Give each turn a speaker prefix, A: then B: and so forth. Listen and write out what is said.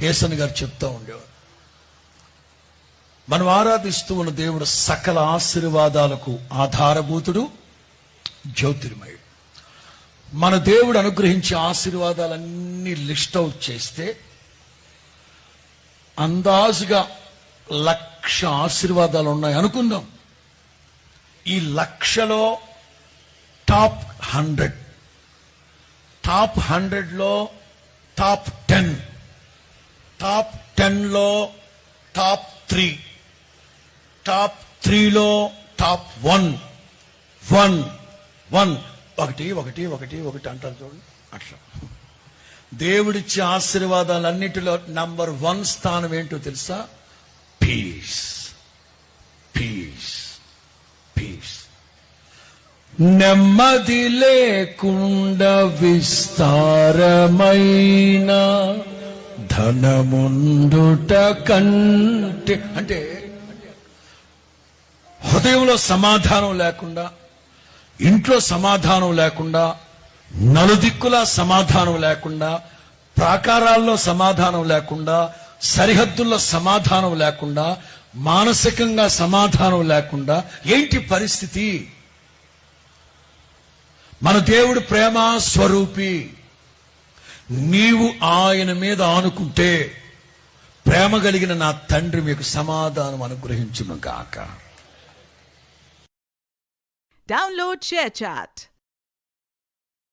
A: యేసన్ గారు చెప్తా ఉండేవారు, మనం ఆరాధిస్తూ ఉన్న దేవుడు సకల ఆశీర్వాదాలకు ఆధారభూతుడు, జ్యోతిర్మయుడు. మన దేవుడు అనుగ్రహించే ఆశీర్వాదాలన్నీ లిస్ట్ అవుట్ చేస్తే అందాజుగా 1,00,000 ఆశీర్వాదాలు ఉన్నాయి అనుకుందాం. ఈ 1,00,000లో టాప్ 100లో టాప్ 10, టాప్ 10లో టాప్ 3, టాప్ 3లో టాప్ 1 అంటారు చూడండి. అట్లా దేవుడిచ్చే ఆశీర్వాదాలన్నిటిలో నంబర్ 1 స్థానం ఏంటో తెలుసా? పీస్. నెమ్మది లేకుండా విస్తారమైన ధనముండుట కంటే, అంటే హృదయంలో సమాధానం లేకుండా, ఇంట్లో సమాధానం లేకుండా, నలుదిక్కులా సమాధానం లేకుండా, ప్రాకారాల్లో సమాధానం లేకుండా, సరిహద్దుల్లో సమాధానం లేకుండా, మానసికంగా సమాధానం లేకుండా ఏంటి పరిస్థితి? మన దేవుడు ప్రేమ స్వరూపి. నీవు ఆయన మీద ఆనుకుంటే ప్రేమ కలిగిన నా తండ్రి మీకు సమాధానం అనుగ్రహించును గాక.
B: Download ShareChat.